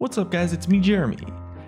What's up guys, it's me Jeremy.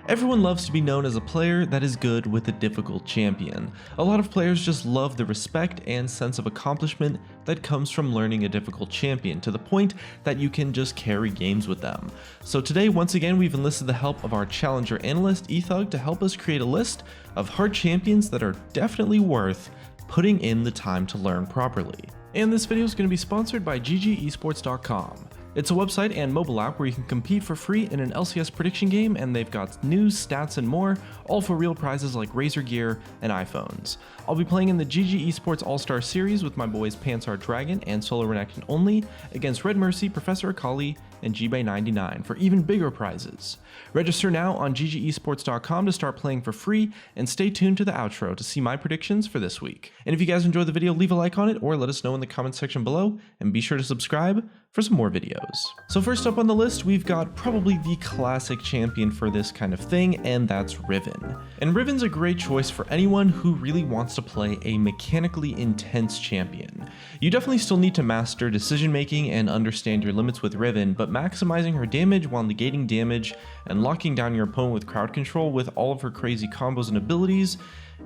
Everyone loves to be known as a player that is good with a difficult champion. A lot of players just love the respect and sense of accomplishment that comes from learning a difficult champion to the point that you can just carry games with them. So today, once again, we've enlisted the help of our challenger analyst eThug to help us create a list of hard champions that are definitely worth putting in the time to learn properly. And this video is going to be sponsored by GGEsports.com. It's a website and mobile app where you can compete for free in an LCS prediction game, and they've got news, stats, and more, all for real prizes like Razer gear and iPhones. I'll be playing in the GG Esports All-Star Series with my boys Pansar Dragon and Solo Renaction Only against Red Mercy, Professor Akali, and GBay99 for even bigger prizes. Register now on GGEsports.com to start playing for free, and stay tuned to the outro to see my predictions for this week. And if you guys enjoyed the video, leave a like on it or let us know in the comments section below, and be sure to subscribe for some more videos. So first up on the list, we've got probably the classic champion for this kind of thing, and that's Riven. And Riven's a great choice for anyone who really wants to play a mechanically intense champion. You definitely still need to master decision making and understand your limits with Riven, but maximizing her damage while negating damage and locking down your opponent with crowd control with all of her crazy combos and abilities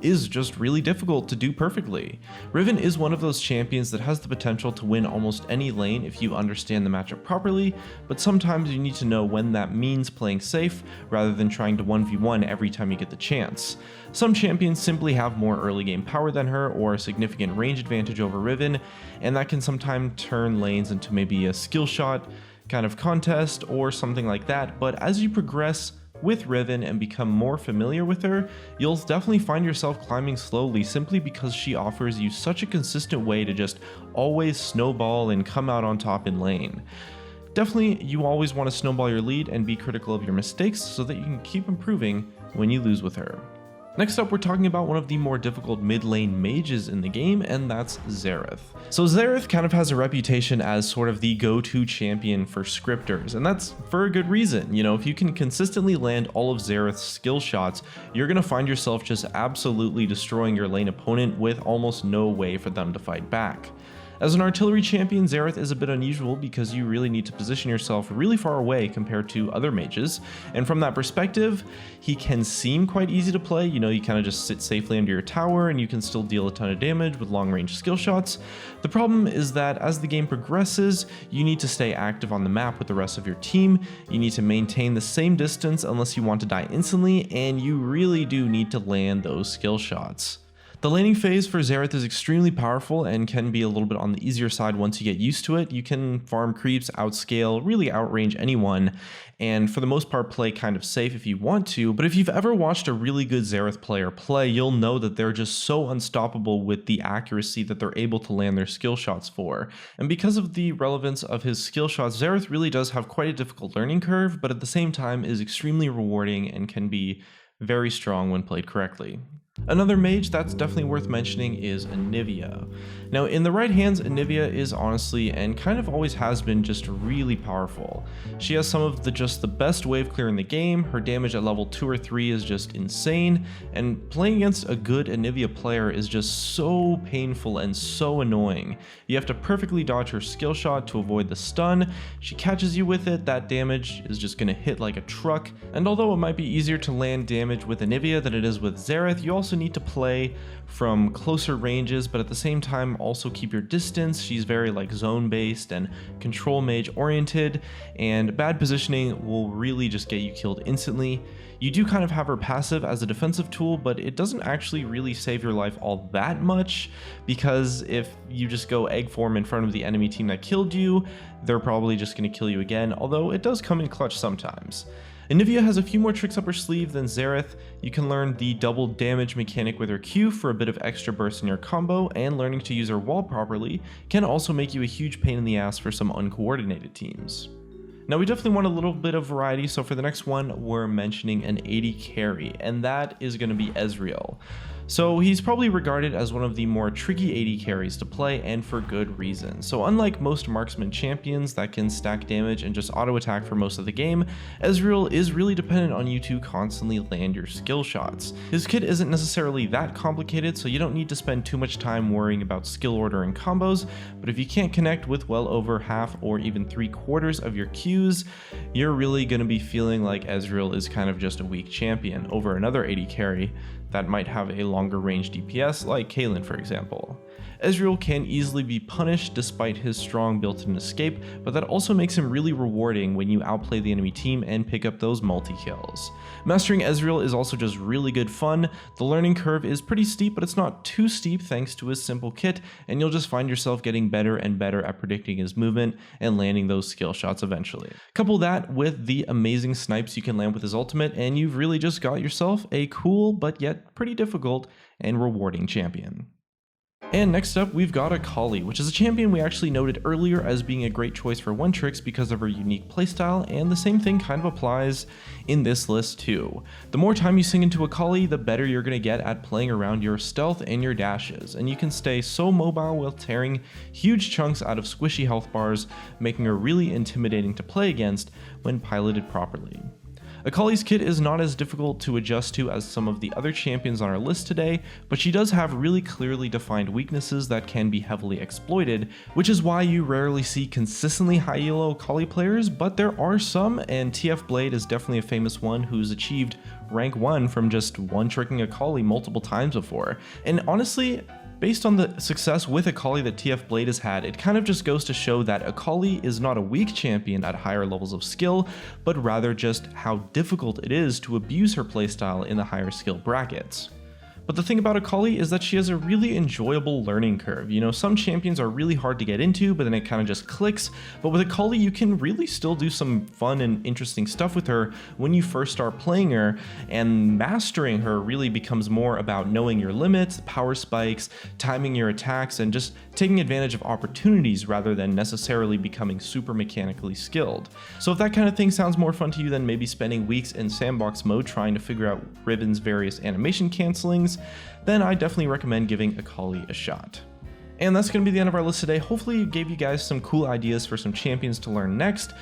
is just really difficult to do perfectly. Riven is one of those champions that has the potential to win almost any lane if you understand the matchup properly, but sometimes you need to know when that means playing safe rather than trying to 1v1 every time you get the chance. Some champions simply have more early game power than her or a significant range advantage over Riven, and that can sometimes turn lanes into maybe a skill shot kind of contest or something like that, but as you progress with Riven and become more familiar with her, you'll definitely find yourself climbing slowly simply because she offers you such a consistent way to just always snowball and come out on top in lane. Definitely, you always want to snowball your lead and be critical of your mistakes so that you can keep improving when you lose with her. Next up, we're talking about one of the more difficult mid lane mages in the game, and that's Xerath. So Xerath kind of has a reputation as sort of the go-to champion for scripters, and that's for a good reason. You know, if you can consistently land all of Xerath's skill shots, you're going to find yourself just absolutely destroying your lane opponent with almost no way for them to fight back. As an artillery champion, Xerath is a bit unusual because you really need to position yourself really far away compared to other mages, and from that perspective, he can seem quite easy to play. You know, you kind of just sit safely under your tower and you can still deal a ton of damage with long-range skill shots. The problem is that as the game progresses, you need to stay active on the map with the rest of your team, you need to maintain the same distance unless you want to die instantly, and you really do need to land those skill shots. The laning phase for Xerath is extremely powerful and can be a little bit on the easier side once you get used to it. You can farm creeps, outscale, really outrange anyone, and for the most part play kind of safe if you want to, but if you've ever watched a really good Xerath player play, you'll know that they're just so unstoppable with the accuracy that they're able to land their skill shots for. And because of the relevance of his skill shots, Xerath really does have quite a difficult learning curve, but at the same time is extremely rewarding and can be very strong when played correctly. Another mage that's definitely worth mentioning is Anivia. Now in the right hands, Anivia is honestly and kind of always has been just really powerful. She has some of the best wave clear in the game, her damage at level 2 or 3 is just insane, and playing against a good Anivia player is just so painful and so annoying. You have to perfectly dodge her skill shot to avoid the stun, she catches you with it, that damage is just going to hit like a truck, and although it might be easier to land damage with Anivia than it is with Xerath, you also need to play from closer ranges, but at the same time also keep your distance. She's very like zone based and control mage oriented, and bad positioning will really just get you killed instantly. You do kind of have her passive as a defensive tool, but it doesn't actually really save your life all that much, because if you just go egg form in front of the enemy team that killed you, they're probably just going to kill you again, although it does come in clutch sometimes. Anivia has a few more tricks up her sleeve than Xerath. You can learn the double damage mechanic with her Q for a bit of extra burst in your combo, and learning to use her wall properly can also make you a huge pain in the ass for some uncoordinated teams. Now we definitely want a little bit of variety, so for the next one we're mentioning an AD carry, and that is going to be Ezreal. So he's probably regarded as one of the more tricky AD carries to play, and for good reason. So unlike most marksman champions that can stack damage and just auto attack for most of the game, Ezreal is really dependent on you to constantly land your skill shots. His kit isn't necessarily that complicated, so you don't need to spend too much time worrying about skill order and combos, but if you can't connect with well over half or even 3/4 of your Qs, you're really going to be feeling like Ezreal is kind of just a weak champion over another AD carry that might have a longer range DPS like Caitlyn, for example. Ezreal can easily be punished despite his strong built-in escape, but that also makes him really rewarding when you outplay the enemy team and pick up those multi-kills. Mastering Ezreal is also just really good fun. The learning curve is pretty steep, but it's not too steep thanks to his simple kit, and you'll just find yourself getting better and better at predicting his movement and landing those skill shots eventually. Couple that with the amazing snipes you can land with his ultimate, and you've really just got yourself a cool but yet pretty difficult and rewarding champion. And next up, we've got Akali, which is a champion we actually noted earlier as being a great choice for one-tricks because of her unique playstyle, and the same thing kind of applies in this list too. The more time you sink into Akali, the better you're going to get at playing around your stealth and your dashes, and you can stay so mobile while tearing huge chunks out of squishy health bars, making her really intimidating to play against when piloted properly. Akali's kit is not as difficult to adjust to as some of the other champions on our list today, but she does have really clearly defined weaknesses that can be heavily exploited, which is why you rarely see consistently high elo Akali players, but there are some, and TF Blade is definitely a famous one who's achieved rank 1 from just one-tricking Akali multiple times before. And honestly, based on the success with Akali that TF Blade has had, it kind of just goes to show that Akali is not a weak champion at higher levels of skill, but rather just how difficult it is to abuse her playstyle in the higher skill brackets. But the thing about Akali is that she has a really enjoyable learning curve. You know, some champions are really hard to get into, but then it kind of just clicks. But with Akali, you can really still do some fun and interesting stuff with her when you first start playing her, and mastering her really becomes more about knowing your limits, power spikes, timing your attacks, and just taking advantage of opportunities rather than necessarily becoming super mechanically skilled. So if that kind of thing sounds more fun to you than maybe spending weeks in sandbox mode trying to figure out Riven's various animation cancelings, then I definitely recommend giving Akali a shot. And that's going to be the end of our list today. Hopefully it gave you guys some cool ideas for some champions to learn next.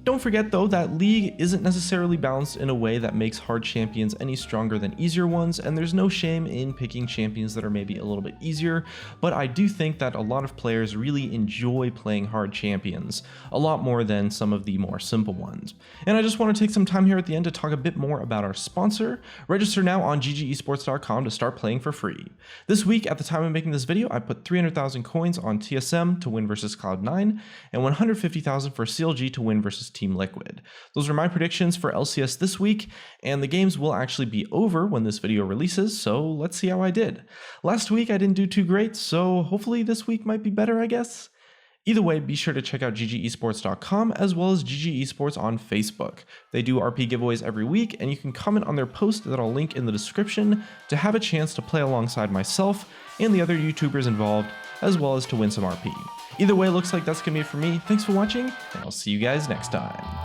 Don't forget though that League isn't necessarily balanced in a way that makes hard champions any stronger than easier ones, and there's no shame in picking champions that are maybe a little bit easier, but I do think that a lot of players really enjoy playing hard champions, a lot more than some of the more simple ones. And I just want to take some time here at the end to talk a bit more about our sponsor. Register now on ggesports.com to start playing for free. This week, at the time of making this video, I put 300,000 coins on TSM to win versus Cloud9, and 150,000 for CLG to win versus Team Liquid. Those are my predictions for LCS this week, and the games will actually be over when this video releases, so let's see how I did. Last week I didn't do too great, so hopefully this week might be better, I guess. Either way, be sure to check out ggesports.com as well as GG Esports on Facebook. They do RP giveaways every week, and you can comment on their post that I'll link in the description to have a chance to play alongside myself and the other YouTubers involved, as well as to win some RP. Either way, it looks like that's going to be it for me. Thanks for watching, and I'll see you guys next time.